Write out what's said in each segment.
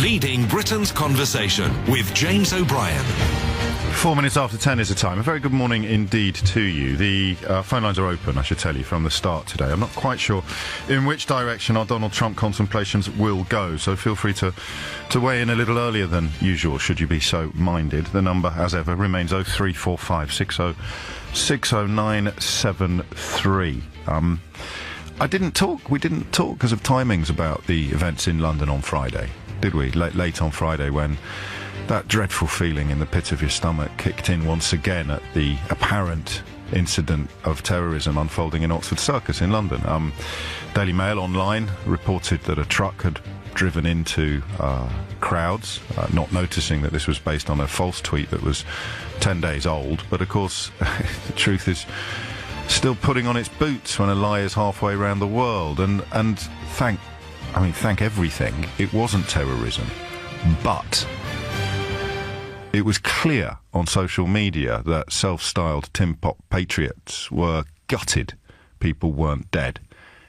Leading Britain's conversation with James O'Brien. 4 minutes after 10 is the time. A very good morning indeed to you. The phone lines are open, I should tell you, from the start today. I'm not quite sure in which direction our Donald Trump contemplations will go, so feel free to weigh in a little earlier than usual, should you be so minded. The number, as ever, remains 0345 60 60973. We didn't talk because of timings about the events in London on Friday, did we? Late on Friday, when that dreadful feeling in the pit of your stomach kicked in once again at the apparent incident of terrorism unfolding in Oxford Circus in London. Daily Mail online reported that a truck had driven into crowds, not noticing that this was based on a false tweet that was 10 days old. But of course, the truth is still putting on its boots when a lie is halfway around the world. And thank everything, it wasn't terrorism. But it was clear on social media that self-styled tin pot patriots were gutted people weren't dead.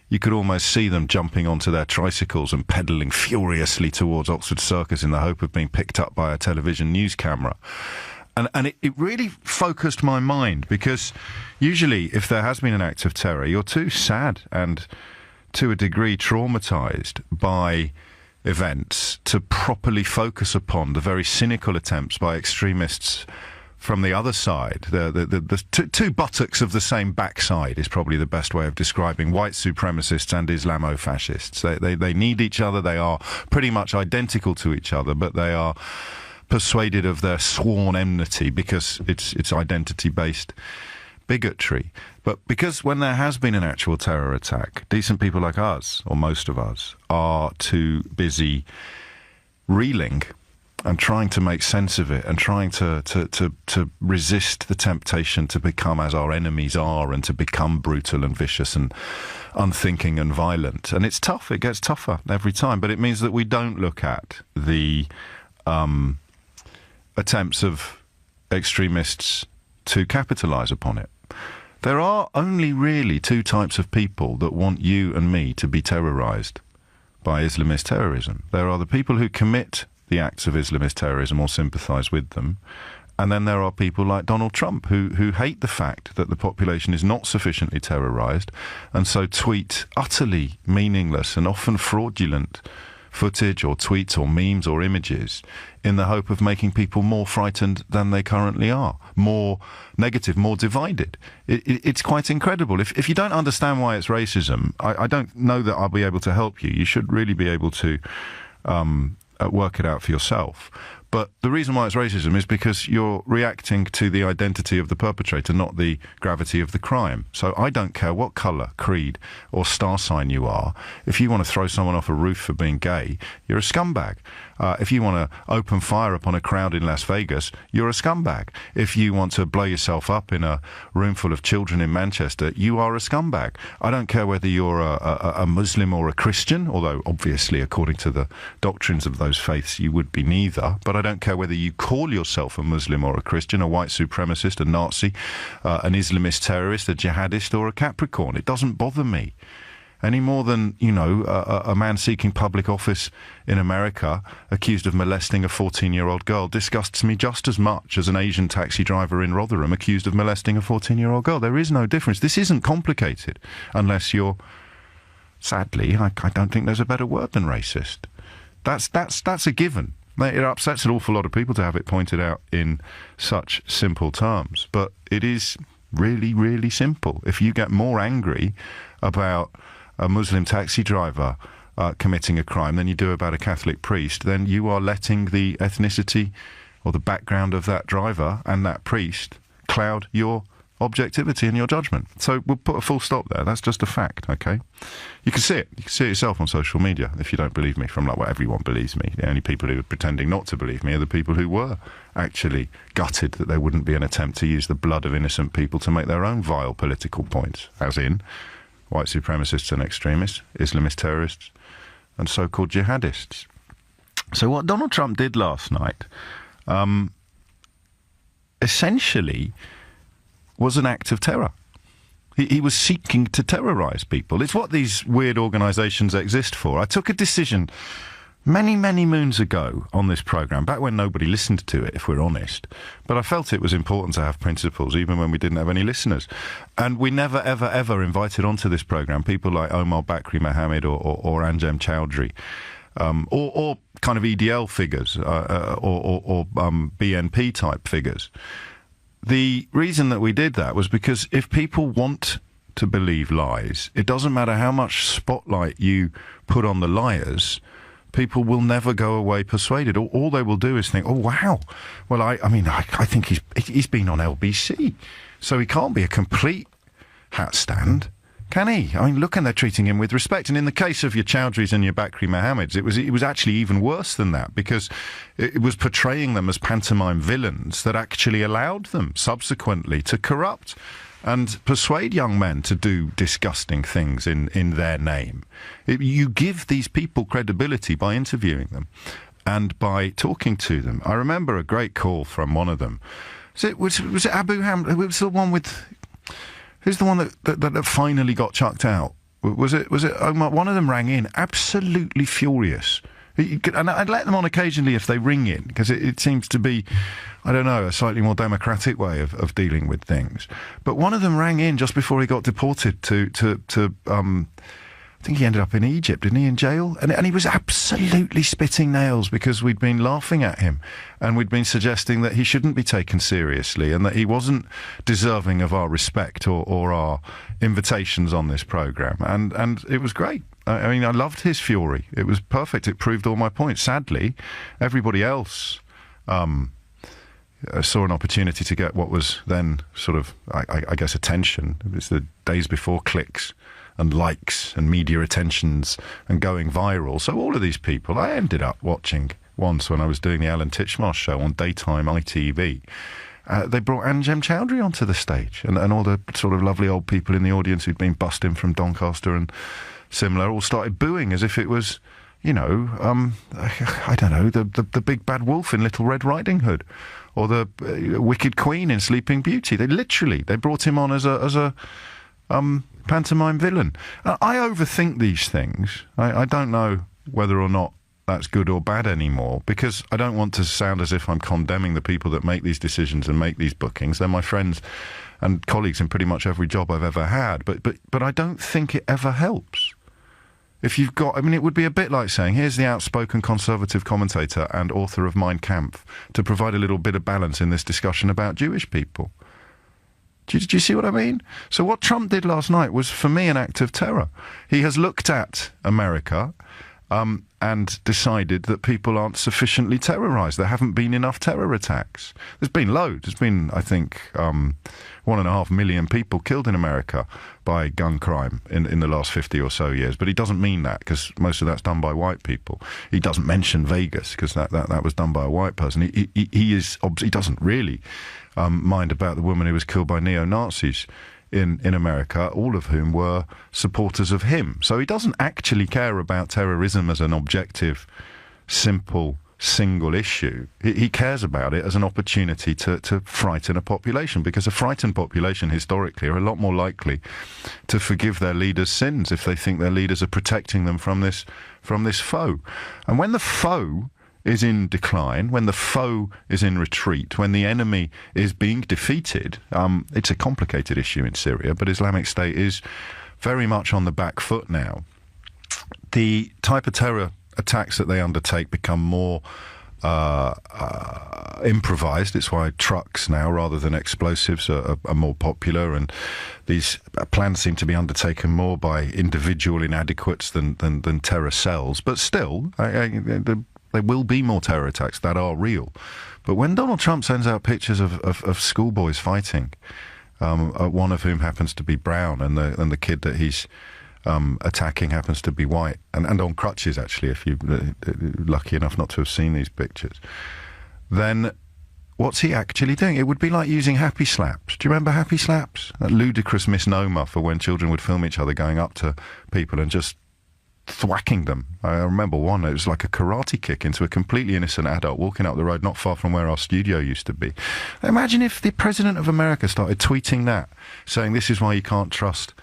You could almost see them jumping onto their tricycles and pedalling furiously towards Oxford Circus in the hope of being picked up by a television news camera. And it really focused my mind, because usually if there has been an act of terror, you're too sad and to a degree traumatised by events to properly focus upon the very cynical attempts by extremists from the other side. The two buttocks of the same backside is probably the best way of describing white supremacists and Islamofascists. They need each other. They are pretty much identical to each other, but they are persuaded of their sworn enmity because it's identity-based bigotry. But because when there has been an actual terror attack, decent people like us, or most of us, are too busy reeling and trying to make sense of it and trying to resist the temptation to become as our enemies are and to become brutal and vicious and unthinking and violent. And it's tough. It gets tougher every time. But it means that we don't look at the attempts of extremists to capitalise upon it. There are only really two types of people that want you and me to be terrorised by Islamist terrorism. There are the people who commit the acts of Islamist terrorism or sympathise with them, and then there are people like Donald Trump who hate the fact that the population is not sufficiently terrorised, and so tweet utterly meaningless and often fraudulent footage or tweets or memes or images in the hope of making people more frightened than they currently are, more negative, more divided. It's quite incredible. If you don't understand why it's racism, I don't know that I'll be able to help you. You should really be able to work it out for yourself. But the reason why it's racism is because you're reacting to the identity of the perpetrator, not the gravity of the crime. So I don't care what colour, creed or star sign you are. If you want to throw someone off a roof for being gay, you're a scumbag. If you want to open fire upon a crowd in Las Vegas, you're a scumbag. If you want to blow yourself up in a room full of children in Manchester, you are a scumbag. I don't care whether you're a Muslim or a Christian, although obviously according to the doctrines of those faiths you would be neither. But I don't care whether you call yourself a Muslim or a Christian, a white supremacist, a Nazi, an Islamist terrorist, a jihadist or a Capricorn. It doesn't bother me. Any more than, a man seeking public office in America accused of molesting a 14-year-old girl disgusts me just as much as an Asian taxi driver in Rotherham accused of molesting a 14-year-old girl. There is no difference. This isn't complicated unless you're, sadly, I don't think there's a better word than racist. That's a given. It upsets an awful lot of people to have it pointed out in such simple terms. But it is really, really simple. If you get more angry about a Muslim taxi driver committing a crime than you do about a Catholic priest, then you are letting the ethnicity or the background of that driver and that priest cloud your objectivity and your judgment. So we'll put a full stop there. That's just a fact, okay? You can see it. You can see it yourself on social media if you don't believe me, from everyone believes me. The only people who are pretending not to believe me are the people who were actually gutted that there wouldn't be an attempt to use the blood of innocent people to make their own vile political points, as in white supremacists and extremists, Islamist terrorists, and so-called jihadists. So what Donald Trump did last night, essentially, was an act of terror. He was seeking to terrorise people. It's what these weird organisations exist for. I took a decision many, many moons ago on this programme, back when nobody listened to it, if we're honest. But I felt it was important to have principles, even when we didn't have any listeners. And we never, ever, ever invited onto this programme people like Omar Bakri Mohammed or Anjem Chowdhury, or kind of EDL figures, or BNP type figures. The reason that we did that was because if people want to believe lies, it doesn't matter how much spotlight you put on the liars, people will never go away persuaded. All they will do is think, oh, wow, well, I think he's been on LBC, so he can't be a complete hat stand, can he? I mean, look, and they're treating him with respect. And in the case of your Chowdhuries and your Bakri Mohammeds, it was actually even worse than that, because it was portraying them as pantomime villains that actually allowed them subsequently to corrupt and persuade young men to do disgusting things in their name. You give these people credibility by interviewing them and by talking to them. I remember a great call from one of them. Was it Abu Hamza? It was the one with... Who's the one that finally got chucked out? Was it Omar? One of them rang in, absolutely furious. And I'd let them on occasionally if they ring in, because it seems to be, I don't know, a slightly more democratic way of dealing with things. But one of them rang in just before he got deported to I think he ended up in Egypt, didn't he, in jail? And he was absolutely spitting nails because we'd been laughing at him and we'd been suggesting that he shouldn't be taken seriously and that he wasn't deserving of our respect or our invitations on this programme. And it was great. I mean, I loved his fury. It was perfect. It proved all my points. Sadly, everybody else saw an opportunity to get what was then sort of, I guess, attention. It was the days before clicks and likes and media attentions and going viral. So all of these people, I ended up watching once when I was doing the Alan Titchmarsh show on daytime ITV. They brought Anjem Chowdhury onto the stage, and all the sort of lovely old people in the audience who'd been bussed in from Doncaster and similar all started booing as if it was, you know, I don't know, the big bad wolf in Little Red Riding Hood, or the wicked queen in Sleeping Beauty. They brought him on as a pantomime villain. I overthink these things. I don't know whether or not that's good or bad anymore, because I don't want to sound as if I'm condemning the people that make these decisions and make these bookings. They're my friends and colleagues in pretty much every job I've ever had. But I don't think it ever helps. If you've got, I mean, it would be a bit like saying, here's the outspoken conservative commentator and author of Mein Kampf to provide a little bit of balance in this discussion about Jewish people. Do you see what I mean? So what Trump did last night was, for me, an act of terror. He has looked at America and decided that people aren't sufficiently terrorised. There haven't been enough terror attacks. There's been loads. There's been, I think, 1.5 million people killed in America by gun crime in the last 50 or so years. But he doesn't mean that, because most of that's done by white people. He doesn't mention Vegas, because that was done by a white person. He doesn't really mind about the woman who was killed by neo-Nazis in America, all of whom were supporters of him. So he doesn't actually care about terrorism as an objective, simple, single issue. He cares about it as an opportunity to frighten a population, because a frightened population historically are a lot more likely to forgive their leaders' sins if they think their leaders are protecting them from this foe. And when the foe is in decline, when the foe is in retreat, when the enemy is being defeated, it's a complicated issue in Syria, but Islamic State is very much on the back foot now. The type of terror attacks that they undertake become more improvised. It's why trucks now, rather than explosives, are more popular, and these plans seem to be undertaken more by individual inadequates than terror cells. But still, there will be more terror attacks that are real. But when Donald Trump sends out pictures of schoolboys fighting, one of whom happens to be brown, and the kid that he's attacking happens to be white, and on crutches, actually, if you're lucky enough not to have seen these pictures, then what's he actually doing? It would be like using happy slaps. Do you remember happy slaps? That ludicrous misnomer for when children would film each other going up to people and just thwacking them. I remember one, it was like a karate kick into a completely innocent adult walking up the road not far from where our studio used to be. Imagine if the President of America started tweeting that, saying this is why you can't trust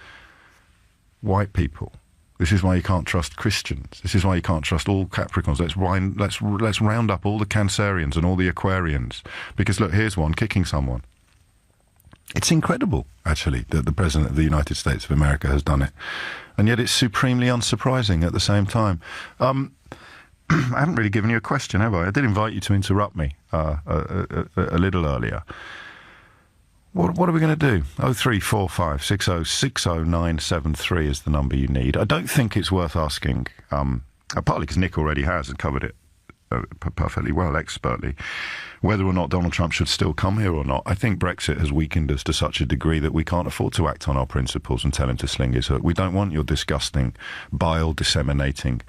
white people. This is why you can't trust Christians. This is why you can't trust all Capricorns. Let's round up all the Cancerians and all the Aquarians. Because look, here's one kicking someone. It's incredible, actually, that the President of the United States of America has done it. And yet it's supremely unsurprising at the same time. I haven't really given you a question, have I? I did invite you to interrupt me a little earlier. What are we going to do? 0345 6060973 is the number you need. I don't think it's worth asking, partly because Nick already has and covered it perfectly well, expertly, whether or not Donald Trump should still come here or not. I think Brexit has weakened us to such a degree that we can't afford to act on our principles and tell him to sling his hook. We don't want your disgusting, bile disseminating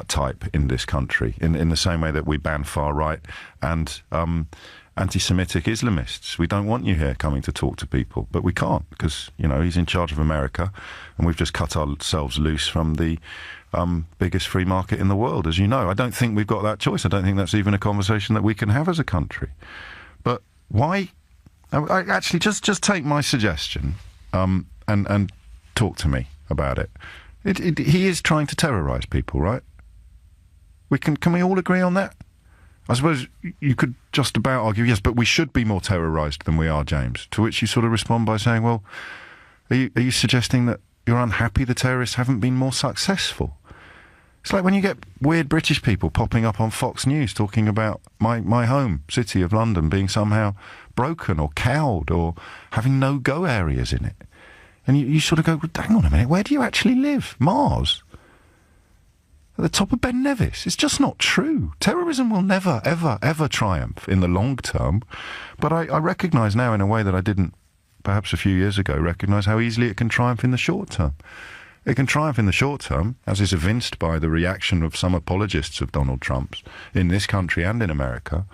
type in this country, in the same way that we ban far-right and anti-Semitic Islamists. We don't want you here coming to talk to people, but we can't because, you know, he's in charge of America and we've just cut ourselves loose from the biggest free market in the world, as you know. I don't think we've got that choice. I don't think that's even a conversation that we can have as a country. But why? I actually, just take my suggestion and talk to me about it. He is trying to terrorise people, right? Can we all agree on that? I suppose you could just about argue, yes, but we should be more terrorised than we are, James. To which you sort of respond by saying, well, are you suggesting that you're unhappy the terrorists haven't been more successful? It's like when you get weird British people popping up on Fox News talking about my home city of London being somehow broken or cowed or having no-go areas in it. And you sort of go, hang on a minute, where do you actually live? Mars? At the top of Ben Nevis? It's just not true. Terrorism will never, ever, ever triumph in the long term. But I recognise now in a way that I didn't, perhaps a few years ago, recognise how easily it can triumph in the short term. It can triumph in the short term, as is evinced by the reaction of some apologists of Donald Trump's in this country and in America,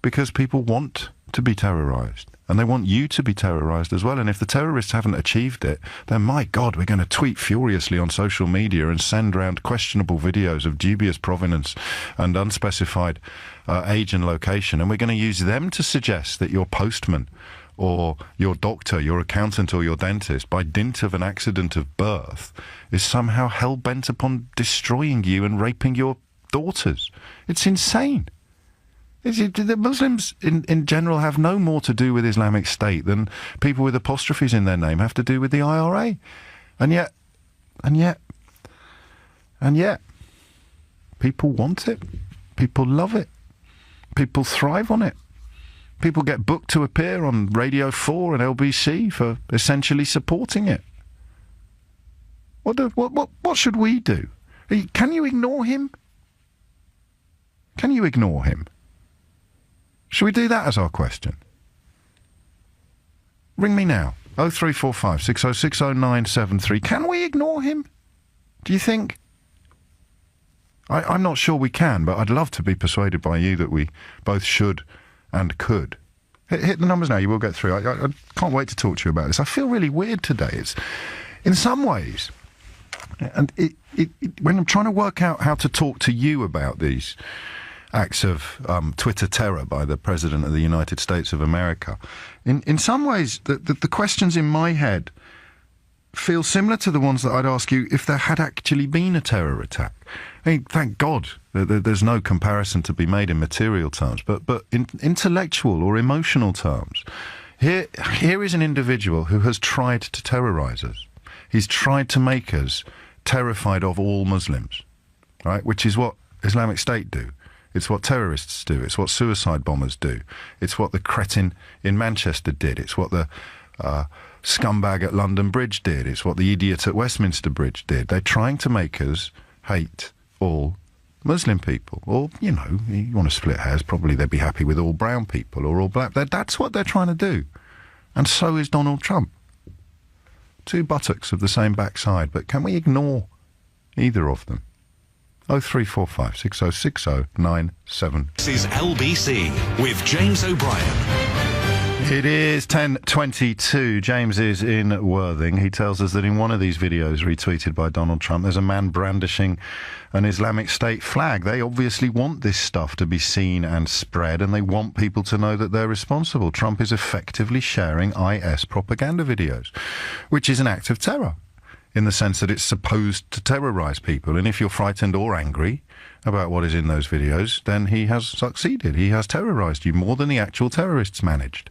because people want to be terrorised. And they want you to be terrorised as well. And if the terrorists haven't achieved it, then my God, we're going to tweet furiously on social media and send round questionable videos of dubious provenance and unspecified age and location. And we're going to use them to suggest that your postman or your doctor, your accountant or your dentist, by dint of an accident of birth, is somehow hell-bent upon destroying you and raping your daughters. It's insane. The Muslims in general have no more to do with Islamic State than people with apostrophes in their name have to do with the IRA. And yet, people want it. People love it. People thrive on it. People get booked to appear on Radio 4 and LBC for essentially supporting it. What should we do? Can you ignore him? Can you ignore him? Should we do that as our question? Ring me now. 0345 6060973. Can we ignore him? Do you think? I'm not sure we can, but I'd love to be persuaded by you that we both should and could. Hit the numbers now. You will get through. I can't wait to talk to you about this. I feel really weird today. It's, in some ways, and when I'm trying to work out how to talk to you about these acts of Twitter terror by the President of the United States of America, in some ways, the questions in my head feel similar to the ones that I'd ask you if there had actually been a terror attack. I mean, thank God there's no comparison to be made in material terms, but in intellectual or emotional terms, here is an individual who has tried to terrorise us. He's tried to make us terrified of all Muslims, right? Which is what Islamic State do. It's what terrorists do. It's what suicide bombers do. It's what the cretin in Manchester did. It's what the scumbag at London Bridge did. It's what the idiot at Westminster Bridge did. They're trying to make us hate all Muslim people. Or, you know, you want to split hairs, probably they'd be happy with all brown people or all black. That's what they're trying to do. And so is Donald Trump. Two buttocks of the same backside. But can we ignore either of them? 0345 6060973. This is LBC with James O'Brien. It is 10:22. James is in Worthing. He tells us that in one of these videos retweeted by Donald Trump, there's a man brandishing an Islamic State flag. They obviously want this stuff to be seen and spread, and they want people to know that they're responsible. Trump is effectively sharing IS propaganda videos, which is an act of terror. in the sense that it's supposed to terrorise people. And if you're frightened or angry about what is in those videos, then he has succeeded. He has terrorised you more than the actual terrorists managed.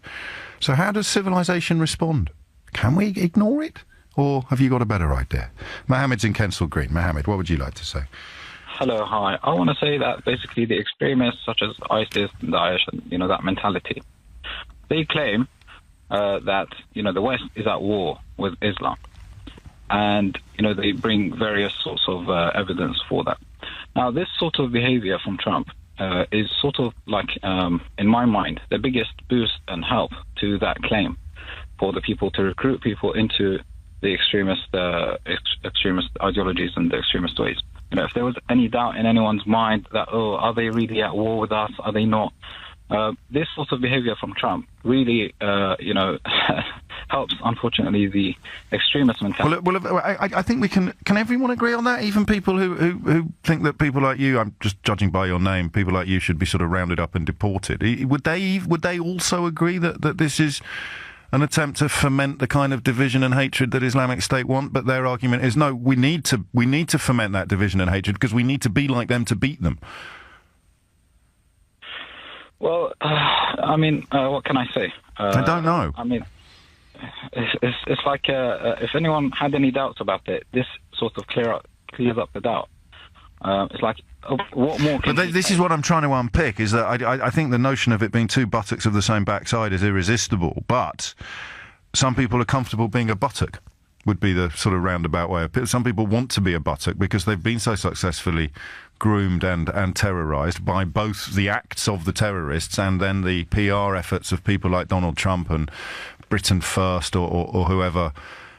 So how does civilization respond? Can we ignore it? Or have you got a better idea? Mohammed's in Kensal Green. Mohammed, what would you like to say? Hello, hi. I want to say that basically the extremists such as ISIS and Daesh and, that mentality, they claim that, the West is at war with Islam. And, they bring various sorts of evidence for that. Now, this sort of behavior from Trump is sort of like, in my mind, the biggest boost and help to that claim for the people to recruit people into the extremist ideologies and the extremist ways. If there was any doubt in anyone's mind that, are they really at war with us? Are they not? This sort of behavior from Trump really, helps, unfortunately, the extremist mentality. Well, I think we can everyone agree on that? Even people who think that people like you, I'm just judging by your name, people like you should be sort of rounded up and deported. Would they also agree that this is an attempt to foment the kind of division and hatred that Islamic State want? But their argument is, no, we need to foment that division and hatred because we need to be like them to beat them. Well, what can I say? I don't know. It's like if anyone had any doubts about it, this sort of clears up the doubt. It's like, what more can But this is what I'm trying to unpick, is that I think the notion of it being two buttocks of the same backside is irresistible, but some people are comfortable being a buttock, would be the sort of roundabout way of it. Some people want to be a buttock because they've been so successfully groomed and terrorised by both the acts of the terrorists and then the PR efforts of people like Donald Trump and Britain First or whoever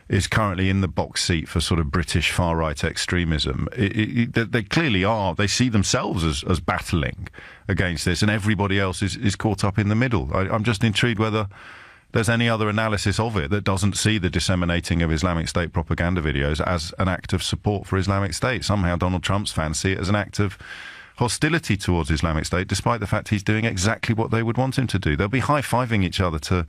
is currently in the box seat for sort of British far-right extremism. They clearly are. They see themselves as battling against this, and everybody else is caught up in the middle. I'm just intrigued whether there's any other analysis of it that doesn't see the disseminating of Islamic State propaganda videos as an act of support for Islamic State. Somehow Donald Trump's fans see it as an act of hostility towards Islamic State, despite the fact he's doing exactly what they would want him to do. They'll be high-fiving each other to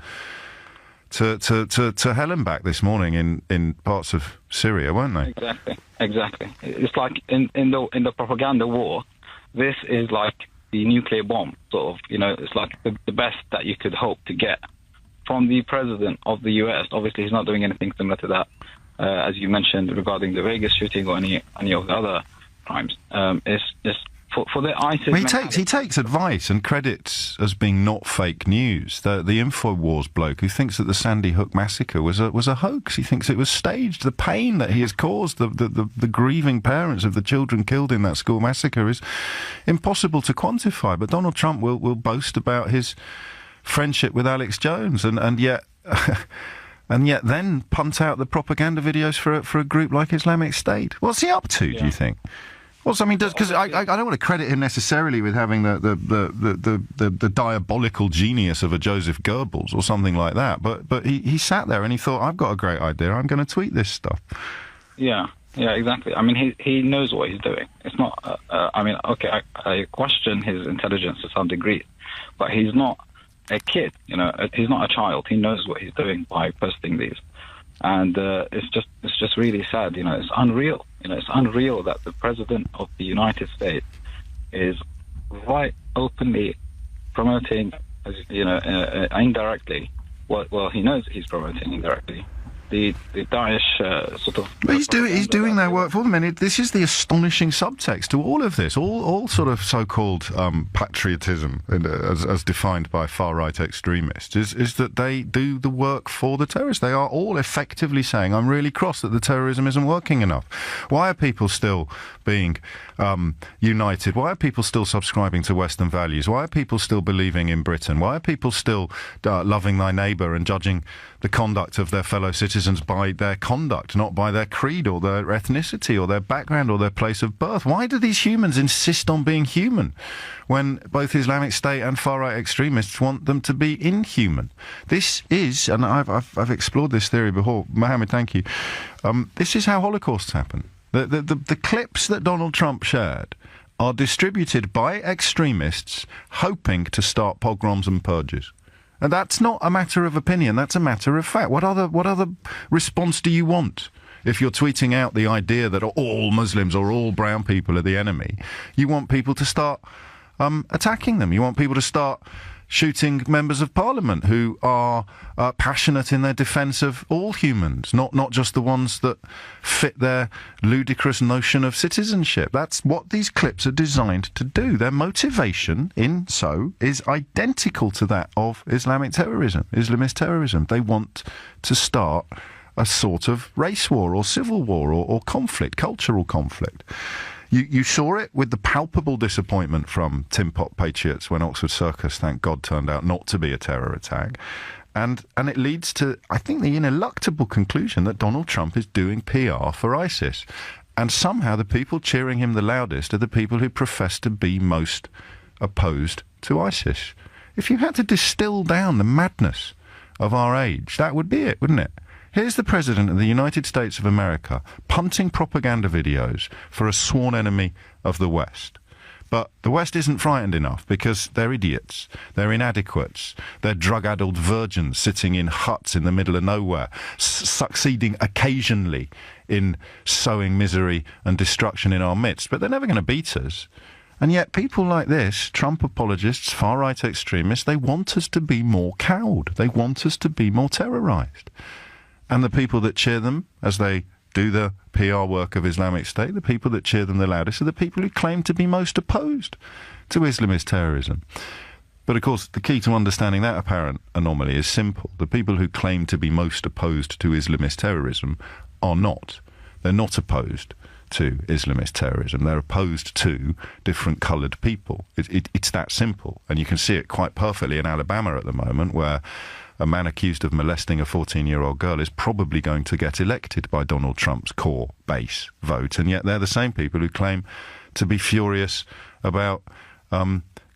hell and back this morning in parts of Syria, won't they? Exactly. It's like in the propaganda war, this is like the nuclear bomb, sort of. It's like the best that you could hope to get from the president of the US. Obviously, he's not doing anything similar to that, as you mentioned, regarding the Vegas shooting or any of the other crimes. It's just for the ISIS... He takes advice and credits as being not fake news. The InfoWars bloke who thinks that the Sandy Hook massacre was a hoax. He thinks it was staged. The pain that he has caused, the grieving parents of the children killed in that school massacre is impossible to quantify. But Donald Trump will boast about his friendship with Alex Jones and yet... And yet then punt out the propaganda videos for a group like Islamic State. What's he up to, do you think? Because I don't want to credit him necessarily with having the diabolical genius of a Joseph Goebbels or something like that, but he sat there and he thought, I've got a great idea, I'm going to tweet this stuff. Yeah, exactly. He knows what he's doing. It's not, I question his intelligence to some degree, but he's not a kid, he's not a child. He knows what he's doing by posting these. And it's just really sad, it's unreal. It's unreal that the president of the United States is right openly promoting, indirectly, well, he knows he's promoting indirectly, the Daesh sort of... But he's doing their work for them, and this is the astonishing subtext to all of this, all sort of so-called patriotism, as defined by far-right extremists, is that they do the work for the terrorists. They are all effectively saying, I'm really cross that the terrorism isn't working enough. Why are people still being united? Why are people still subscribing to Western values? Why are people still believing in Britain? Why are people still loving thy neighbour and judging the conduct of their fellow citizens by their conduct, not by their creed or their ethnicity or their background or their place of birth? Why do these humans insist on being human when both Islamic State and far-right extremists want them to be inhuman? This is, and I've explored this theory before. Mohammed, thank you. This is how Holocausts happen. The clips that Donald Trump shared are distributed by extremists hoping to start pogroms and purges. And that's not a matter of opinion, that's a matter of fact. What other response do you want? If you're tweeting out the idea that all Muslims or all brown people are the enemy, you want people to start attacking them. You want people to start shooting members of parliament who are passionate in their defence of all humans, not just the ones that fit their ludicrous notion of citizenship. That's what these clips are designed to do. Their motivation in so is identical to that of Islamic terrorism, Islamist terrorism. They want to start a sort of race war or civil war or conflict, cultural conflict. You saw it with the palpable disappointment from Tin Pot Patriots when Oxford Circus, thank God, turned out not to be a terror attack. And it leads to, I think, the ineluctable conclusion that Donald Trump is doing PR for ISIS. And somehow the people cheering him the loudest are the people who profess to be most opposed to ISIS. If you had to distill down the madness of our age, that would be it, wouldn't it? Here's the President of the United States of America punting propaganda videos for a sworn enemy of the West. But the West isn't frightened enough because they're idiots, they're inadequates, they're drug-addled virgins sitting in huts in the middle of nowhere, succeeding occasionally in sowing misery and destruction in our midst. But they're never going to beat us. And yet people like this, Trump apologists, far-right extremists, they want us to be more cowed. They want us to be more terrorised. And the people that cheer them as they do the PR work of Islamic State, the people that cheer them the loudest, are the people who claim to be most opposed to Islamist terrorism. But of course, the key to understanding that apparent anomaly is simple. The people who claim to be most opposed to Islamist terrorism are not. They're not opposed to Islamist terrorism. They're opposed to different coloured people. It's that simple. And you can see it quite perfectly in Alabama at the moment, where a man accused of molesting a 14-year-old girl is probably going to get elected by Donald Trump's core base vote, and yet they're the same people who claim to be furious about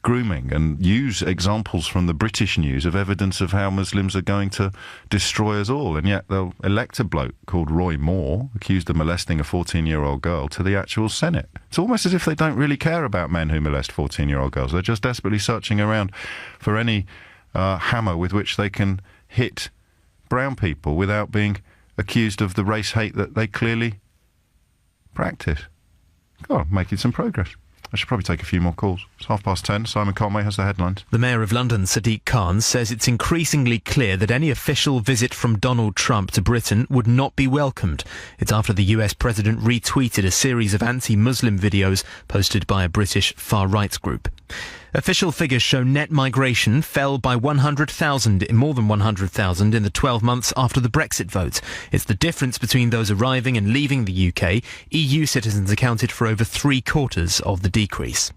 grooming and use examples from the British news of evidence of how Muslims are going to destroy us all, and yet they'll elect a bloke called Roy Moore, accused of molesting a 14-year-old girl, to the actual Senate. It's almost as if they don't really care about men who molest 14-year-old girls. They're just desperately searching around for any hammer with which they can hit brown people without being accused of the race hate that they clearly practice. God, making some progress. I should probably take a few more calls. It's 10:30. Simon Conway has the headlines. The Mayor of London, Sadiq Khan, says it's increasingly clear that any official visit from Donald Trump to Britain would not be welcomed. It's after the US President retweeted a series of anti-Muslim videos posted by a British far-right group. Official figures show net migration fell by 100,000, more than 100,000 in the 12 months after the Brexit vote. It's the difference between those arriving and leaving the UK. EU citizens accounted for over 3/4 of the decrease.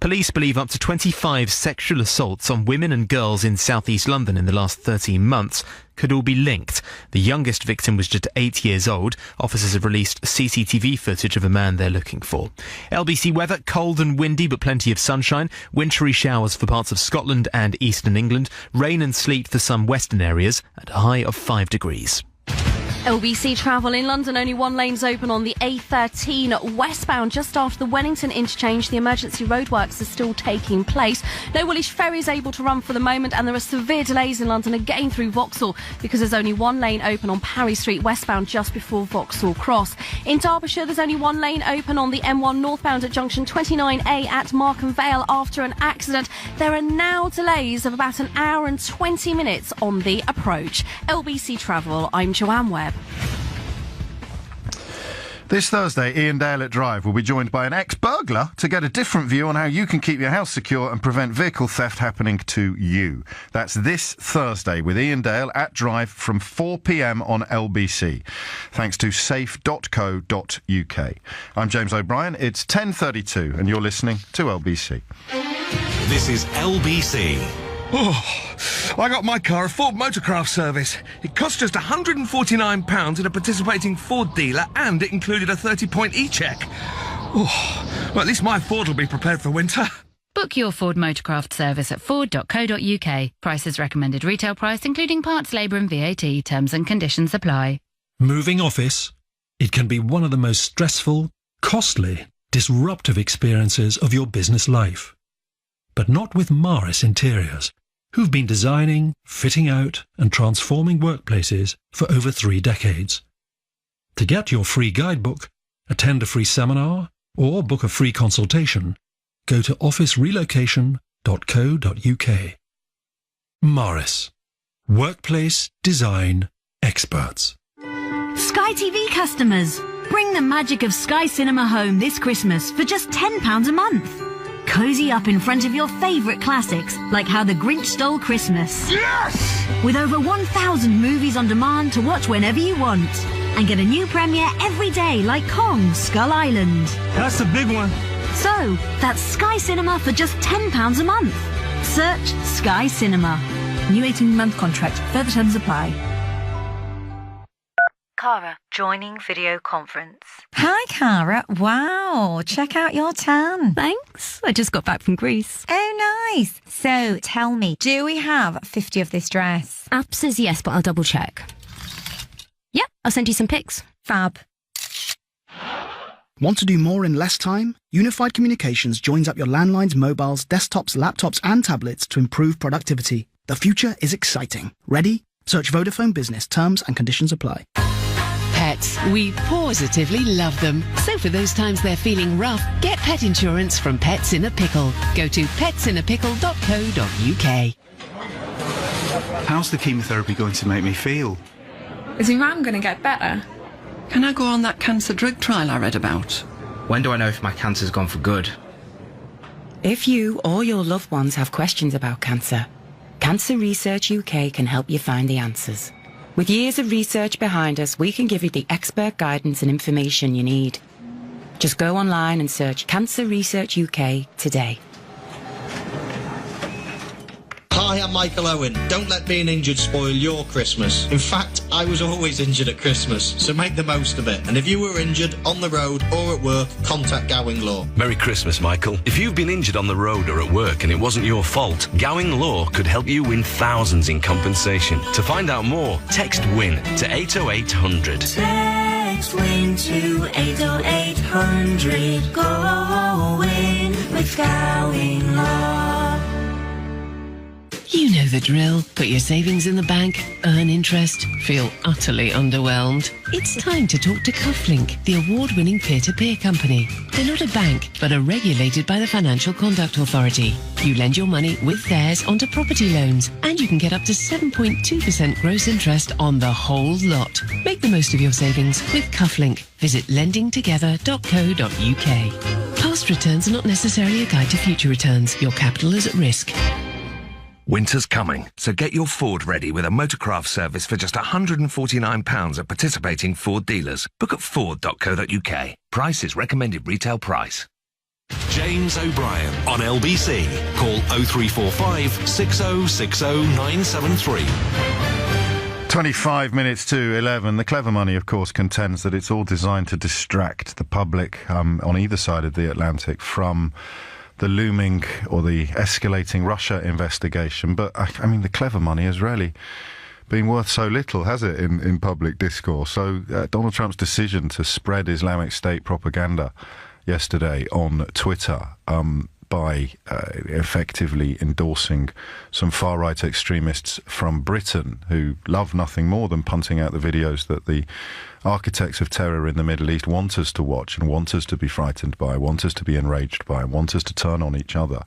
Police believe up to 25 sexual assaults on women and girls in southeast London in the last 13 months could all be linked. The youngest victim was just 8 years old. Officers have released CCTV footage of a man they're looking for. LBC weather, cold and windy but plenty of sunshine. Wintry showers for parts of Scotland and eastern England. Rain and sleet for some western areas at a high of 5 degrees. LBC travel in London, only one lane's open on the A13 westbound just after the Wellington interchange. The emergency roadworks are still taking place. No Woolwich ferry is able to run for the moment, and there are severe delays in London again through Vauxhall because there's only one lane open on Parry Street westbound just before Vauxhall Cross. In Derbyshire, there's only one lane open on the M1 northbound at junction 29A at Markham Vale after an accident. There are now delays of about an hour and 20 minutes on the approach. LBC Travel, I'm Joanne Webb. This Thursday, Ian Dale at Drive will be joined by an ex-burglar to get a different view on how you can keep your house secure and prevent vehicle theft happening to you. That's this Thursday with Ian Dale at Drive from 4 p.m. on LBC. Thanks to safe.co.uk. I'm James O'Brien. It's 10:32 and you're listening to LBC. This is LBC. Oh, I got my car a Ford Motorcraft service. It cost just £149 at a participating Ford dealer, and it included a 30-point e-check. Oh, well, at least my Ford will be prepared for winter. Book your Ford Motorcraft service at ford.co.uk. Prices recommended retail price, including parts, labour and VAT. Terms and conditions apply. Moving office? It can be one of the most stressful, costly, disruptive experiences of your business life. But not with Maris Interiors, who've been designing, fitting out and transforming workplaces for over 3 decades. To get your free guidebook, attend a free seminar, or book a free consultation, go to officerelocation.co.uk. Morris. Workplace Design Experts. Sky TV customers, bring the magic of Sky Cinema home this Christmas for just £10 a month. Cozy up in front of your favourite classics, like How the Grinch Stole Christmas. Yes! With over 1,000 movies on demand to watch whenever you want. And get a new premiere every day, like Kong, Skull Island. That's the big one. So, that's Sky Cinema for just £10 a month. Search Sky Cinema. New 18-month contract. Further terms apply. Cara, joining video conference. Hi, Cara. Wow, check out your tan. Thanks. I just got back from Greece. Oh, nice. So, tell me, do we have 50 of this dress? App says yes, but I'll double check. Yep, I'll send you some pics. Fab. Want to do more in less time? Unified Communications joins up your landlines, mobiles, desktops, laptops and tablets to improve productivity. The future is exciting. Ready? Search Vodafone Business. Terms and conditions apply. Pets. We positively love them. So for those times they're feeling rough, get pet insurance from Pets in a Pickle. Go to petsinnapickle.co.uk. How's the chemotherapy going to make me feel? Is my mum going to get better? Can I go on that cancer drug trial I read about? When do I know if my cancer's gone for good? If you or your loved ones have questions about cancer, Cancer Research UK can help you find the answers. With years of research behind us, we can give you the expert guidance and information you need. Just go online and search Cancer Research UK today. Hi, I'm Michael Owen. Don't let being injured spoil your Christmas. In fact, I was always injured at Christmas, so make the most of it. And if you were injured on the road or at work, contact Gowing Law. Merry Christmas, Michael. If you've been injured on the road or at work and it wasn't your fault, Gowing Law could help you win thousands in compensation. To find out more, text WIN to 80800. Text WIN to 80800. Go win with Gowing Law. You know the drill. Put your savings in the bank, earn interest, feel utterly underwhelmed. It's time to talk to Cufflink, the award-winning peer-to-peer company. They're not a bank, but are regulated by the Financial Conduct Authority. You lend your money with theirs onto property loans, and you can get up to 7.2% gross interest on the whole lot. Make the most of your savings with Cufflink. Visit lendingtogether.co.uk. Past returns are not necessarily a guide to future returns. Your capital is at risk. Winter's coming, so get your Ford ready with a Motorcraft service for just £149 at participating Ford dealers. Book at ford.co.uk. Price is recommended retail price. James O'Brien on LBC. Call 0345 6060 973. 25 minutes to 11. The clever money, of course, contends that it's all designed to distract the public on either side of the Atlantic from the looming or the escalating Russia investigation. But, I mean, the clever money has really been worth so little, has it, in public discourse? So Donald Trump's decision to spread Islamic State propaganda yesterday on Twitter by effectively endorsing some far-right extremists from Britain who love nothing more than punting out the videos that the architects of terror in the Middle East want us to watch and want us to be frightened by, want us to be enraged by, want us to turn on each other.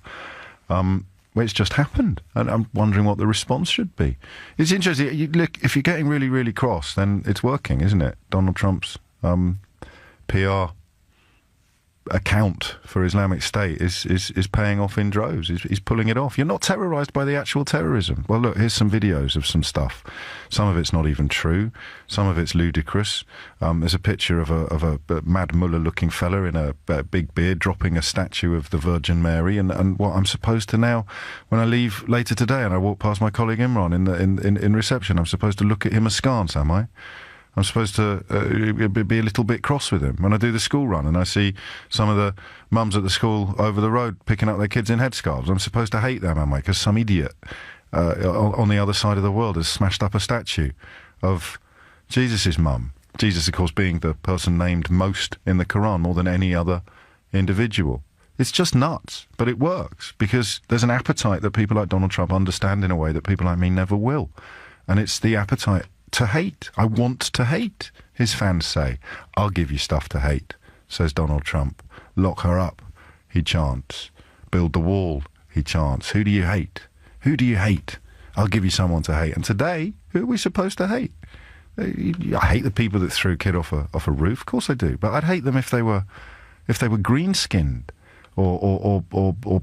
It's just happened, and I'm wondering what the response should be. It's interesting. Look, if you're getting really, really cross, then it's working, isn't it? Donald Trump's PR account for Islamic State is paying off in droves. He's pulling it off. You're not terrorised by the actual terrorism. Well, look, here's some videos of some stuff. Some of it's not even true. Some of it's ludicrous. There's a picture of a Mad Mullah-looking fella in a big beard dropping a statue of the Virgin Mary. And what I'm supposed to now, when I leave later today and I walk past my colleague Imran in reception, I'm supposed to look at him askance, am I? I'm supposed to be a little bit cross with him. When I do the school run and I see some of the mums at the school over the road picking up their kids in headscarves, I'm supposed to hate them, am I? Because some idiot on the other side of the world has smashed up a statue of Jesus' mum. Jesus, of course, being the person named most in the Quran, more than any other individual. It's just nuts, but it works because there's an appetite that people like Donald Trump understand in a way that people like me never will. And it's the appetite to hate. I want to hate, his fans say. I'll give you stuff to hate, says Donald Trump. Lock her up, he chants. Build the wall, he chants. Who do you hate? Who do you hate? I'll give you someone to hate. And today, who are we supposed to hate? I hate the people that threw a kid off a roof. Of course I do. But I'd hate them if they were green-skinned or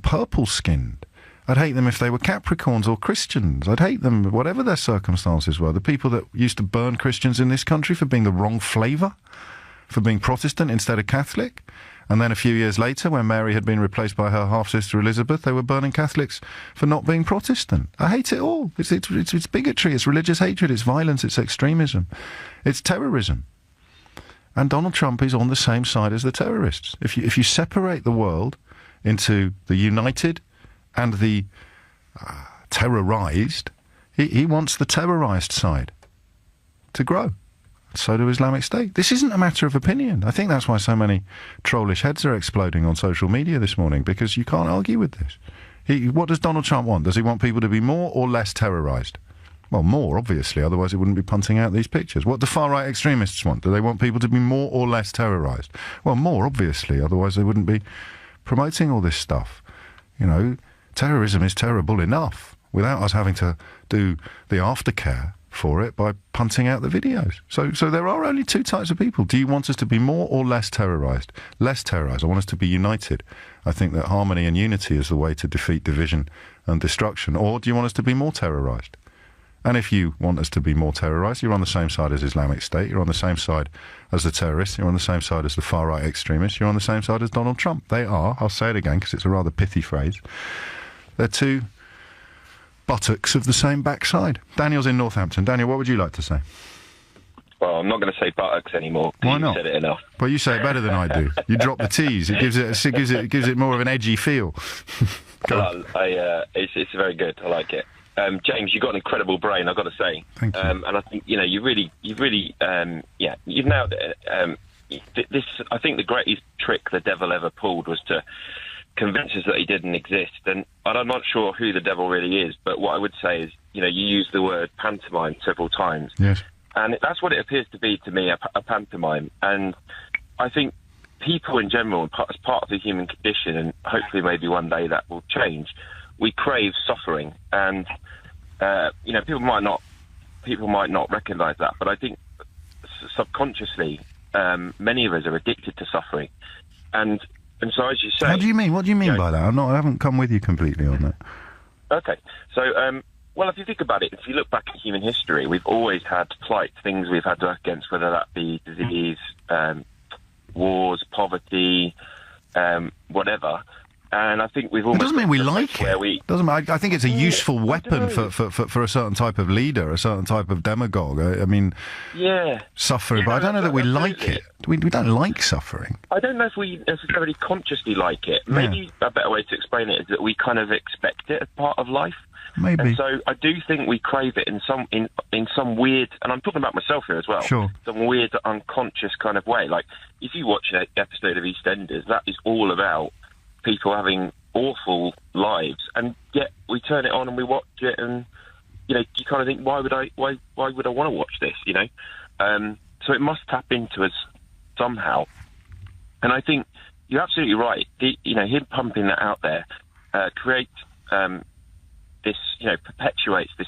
purple-skinned. I'd hate them if they were Capricorns or Christians. I'd hate them, whatever their circumstances were. The people that used to burn Christians in this country for being the wrong flavour, for being Protestant instead of Catholic. And then a few years later, when Mary had been replaced by her half-sister Elizabeth, they were burning Catholics for not being Protestant. I hate it all. It's bigotry, it's religious hatred, it's violence, it's extremism, it's terrorism. And Donald Trump is on the same side as the terrorists. If you separate the world into the united and the terrorised, he wants the terrorised side to grow. So do Islamic State. This isn't a matter of opinion. I think that's why so many trollish heads are exploding on social media this morning, because you can't argue with this. What does Donald Trump want? Does he want people to be more or less terrorised? Well, more, obviously, otherwise he wouldn't be punting out these pictures. What do far-right extremists want? Do they want people to be more or less terrorised? Well, more, obviously, otherwise they wouldn't be promoting all this stuff. You know, terrorism is terrible enough without us having to do the aftercare for it by punting out the videos. So there are only two types of people. Do you want us to be more or less terrorised? Less terrorised. I want us to be united. I think that harmony and unity is the way to defeat division and destruction. Or do you want us to be more terrorised? And if you want us to be more terrorised, you're on the same side as Islamic State, you're on the same side as the terrorists, you're on the same side as the far-right extremists, you're on the same side as Donald Trump. They are, I'll say it again because it's a rather pithy phrase, they're two buttocks of the same backside. Daniel's in Northampton. Daniel, what would you like to say? Well, I'm not going to say buttocks anymore. Why not? You said it enough. Well, you say it better than I do. You drop the T's. It gives it more of an edgy feel. It's very good. I like it. James, you've got an incredible brain, I've got to say. Thank you. And I think, you've nailed it. I think the greatest trick the devil ever pulled was to convince us that he didn't exist. And I'm not sure who the devil really is, but what I would say is, you use the word pantomime several times. Yes. And that's what it appears to be to me, a pantomime. And I think people in general, as part of the human condition, and hopefully maybe one day that will change, we crave suffering. And, people might not recognise that, but I think subconsciously, many of us are addicted to suffering. And so, as you say... How do you mean? What do you mean by that? I haven't come with you completely on that. Okay. So, well, if you think about it, if you look back at human history, we've always had plight, things we've had to work against, whether that be disease, wars, poverty, whatever. And I think we've almost... It doesn't mean we like it. Doesn't mean, I think it's a useful weapon for a certain type of leader, a certain type of demagogue. Suffering, but I don't know that we like it. We don't like suffering. I don't know if we necessarily consciously like it. Maybe a better way to explain it is that we kind of expect it as part of life. Maybe. And so I do think we crave it in some weird, and I'm talking about myself here as well, sure, some weird unconscious kind of way. Like, if you watch an episode of EastEnders, that is all about people having awful lives, and yet we turn it on and we watch it, and you kind of think, why would I want to watch this? So it must tap into us somehow. And I think you're absolutely right. Him pumping that out there creates this, perpetuates this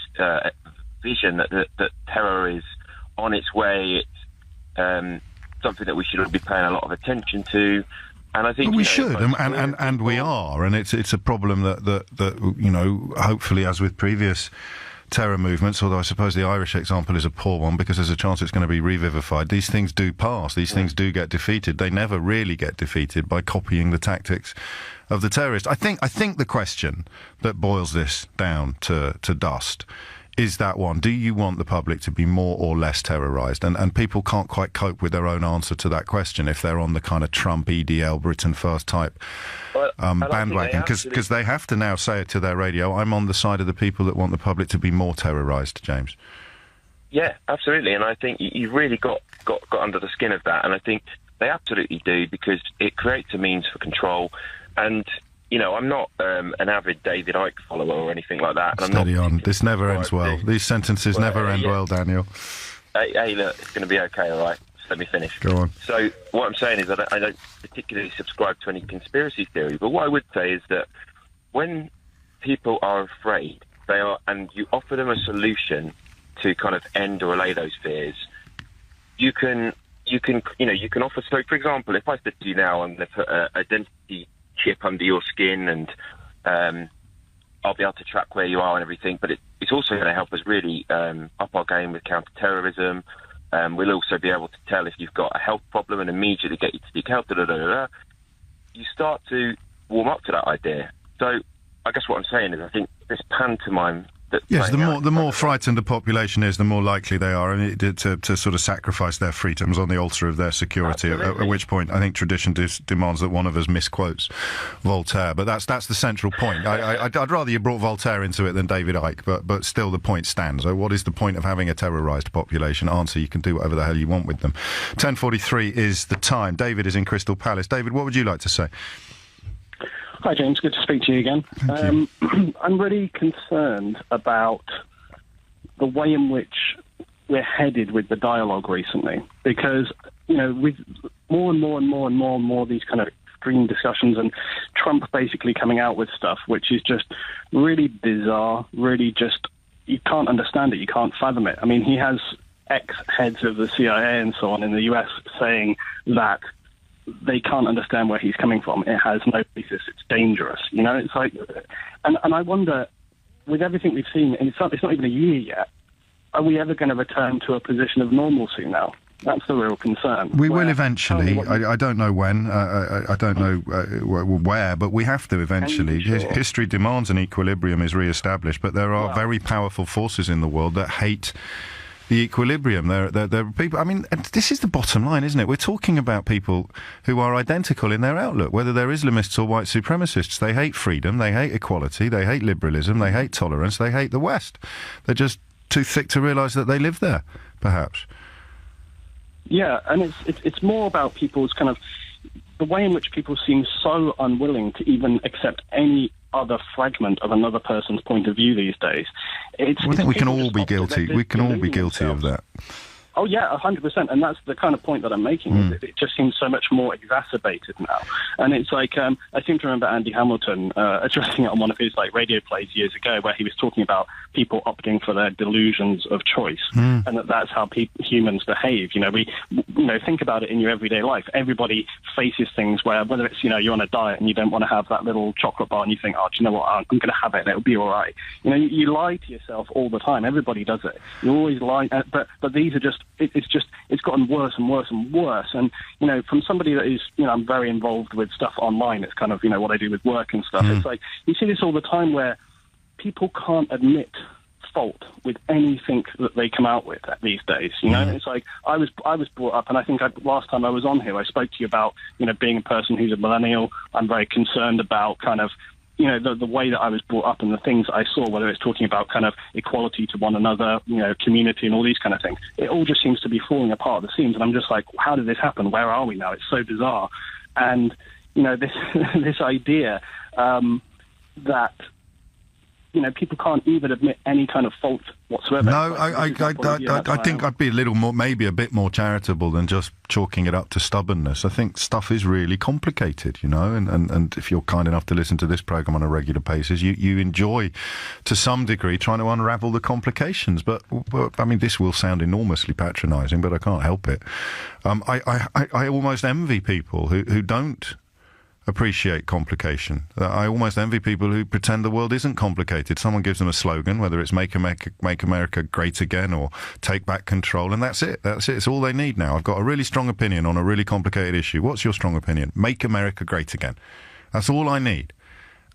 vision that terror is on its way. It's something that we should all be paying a lot of attention to. And I think we should, and we are, and it's a problem that hopefully, as with previous terror movements, although I suppose the Irish example is a poor one because there's a chance it's going to be revivified. These things do pass. These things do get defeated. They never really get defeated by copying the tactics of the terrorists. I think the question that boils this down to dust is that one: do you want the public to be more or less terrorised? And people can't quite cope with their own answer to that question if they're on the kind of Trump, EDL, Britain First type bandwagon, because they have to now say it to their radio. I'm on the side of the people that want the public to be more terrorised, James. Yeah, absolutely. And I think you've really got under the skin of that. And I think they absolutely do, because it creates a means for control. And I'm not an avid David Icke follower or anything like that. And Steady I'm not on. This never ends well. These sentences never end well, Daniel. Hey, look, it's going to be okay, all right? Just let me finish. Go on. So what I'm saying is I don't particularly subscribe to any conspiracy theory, but what I would say is that when people are afraid, and you offer them a solution to kind of end or allay those fears, you can offer. So, for example, if I said to you now, I'm going to put an identity chip under your skin, and I'll be able to track where you are and everything, but it's also going to help us really up our game with counter-terrorism. We'll also be able to tell if you've got a health problem and immediately get you to seek help. You start to warm up to that idea. So I guess what I'm saying is I think this pantomime... Yes, the more frightened the population is, the more likely they are to sort of sacrifice their freedoms on the altar of their security. At which point, I think tradition demands that one of us misquotes Voltaire. But that's the central point. I'd rather you brought Voltaire into it than David Icke. But still, the point stands. So what is the point of having a terrorised population? Answer: you can do whatever the hell you want with them. 10:43 is the time. David is in Crystal Palace. David, what would you like to say? Hi, James. Good to speak to you again. I'm really concerned about the way in which we're headed with the dialogue recently, because, with more and more of these kind of extreme discussions, and Trump basically coming out with stuff which is just really bizarre, really just, you can't understand it, you can't fathom it. I mean, he has ex-heads of the CIA and so on in the US saying that they can't understand where he's coming from. It has no basis. It's dangerous. It's like, and I wonder, with everything we've seen, and it's not even a year yet, are we ever going to return to a position of normalcy now? That's the real concern. We will eventually. I don't know when. I don't know where, but we have to eventually. History demands an equilibrium is re-established, but there are very powerful forces in the world that hate the equilibrium. There are people. I mean, this is the bottom line, isn't it? We're talking about people who are identical in their outlook, whether they're Islamists or white supremacists. They hate freedom, they hate equality, they hate liberalism, they hate tolerance, they hate the West. They're just too thick to realise that they live there, perhaps. Yeah, and it's more about people's kind of the way in which people seem so unwilling to even accept any other fragment of another person's point of view these days. I think we can all be guilty. We can all be guilty of that. Oh, yeah, 100%. And that's the kind of point that I'm making. It just seems so much more exacerbated now. And it's like, I seem to remember Andy Hamilton addressing it on one of his radio plays years ago, where he was talking about people opting for their delusions of choice, and that's how humans behave. We think about it in your everyday life. Everybody faces things where, whether it's, you're on a diet and you don't want to have that little chocolate bar and you think, oh, do you know what, I'm going to have it and it'll be all right. You lie to yourself all the time. Everybody does it. You always lie, but these are just, it's gotten worse and worse and worse. And, from somebody that is, I'm very involved with stuff online, it's kind of, what I do with work and stuff. It's like, you see this all the time where people can't admit fault with anything that they come out with these days. It's like, I was brought up, and I think last time I was on here, I spoke to you about, being a person who's a millennial. I'm very concerned about kind of, the way that I was brought up and the things I saw, whether it's talking about kind of equality to one another, community and all these kind of things. It all just seems to be falling apart at the seams. And I'm just like, how did this happen? Where are we now? It's so bizarre. And, this idea that, people can't even admit any kind of fault whatsoever. No, I think I'd be maybe a bit more charitable than just chalking it up to stubbornness. I think stuff is really complicated, and if you're kind enough to listen to this programme on a regular basis, you enjoy, to some degree, trying to unravel the complications. But I mean, this will sound enormously patronising, but I can't help it. I almost envy people who don't appreciate complication. I almost envy people who pretend the world isn't complicated. Someone gives them a slogan, whether it's Make America Great Again or Take Back Control, and that's it. It's all they need now. I've got a really strong opinion on a really complicated issue. What's your strong opinion? Make America Great Again. That's all I need.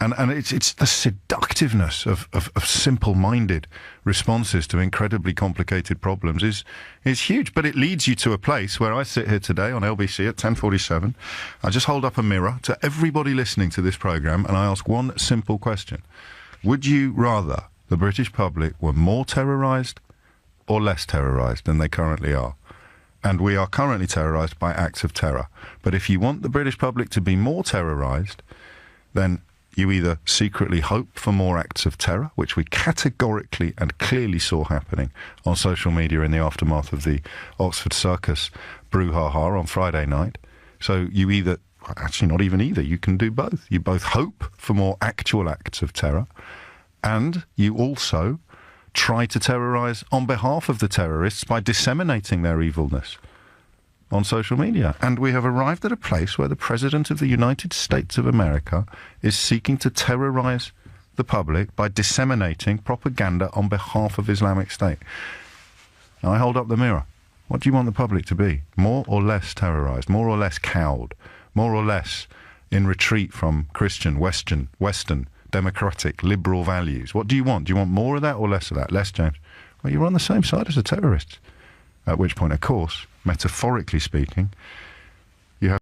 And it's the seductiveness of simple-minded responses to incredibly complicated problems is huge. But it leads you to a place where I sit here today on LBC at 10:47. I just hold up a mirror to everybody listening to this programme and I ask one simple question. Would you rather the British public were more terrorised or less terrorised than they currently are? And we are currently terrorised by acts of terror. But if you want the British public to be more terrorised, then You either secretly hope for more acts of terror, which we categorically and clearly saw happening on social media in the aftermath of the Oxford Circus brouhaha on Friday night. So you either, actually not even either, you can do both. You both hope for more actual acts of terror, and you also try to terrorise on behalf of the terrorists by disseminating their evilness on social media. And we have arrived at a place where the President of the United States of America is seeking to terrorise the public by disseminating propaganda on behalf of Islamic State. Now, I hold up the mirror. What do you want the public to be? More or less terrorised? More or less cowed? More or less in retreat from Christian, Western, democratic, liberal values? What do you want? Do you want more of that or less of that? Less, James? Well, you're on the same side as the terrorists. At which point, of course, metaphorically speaking,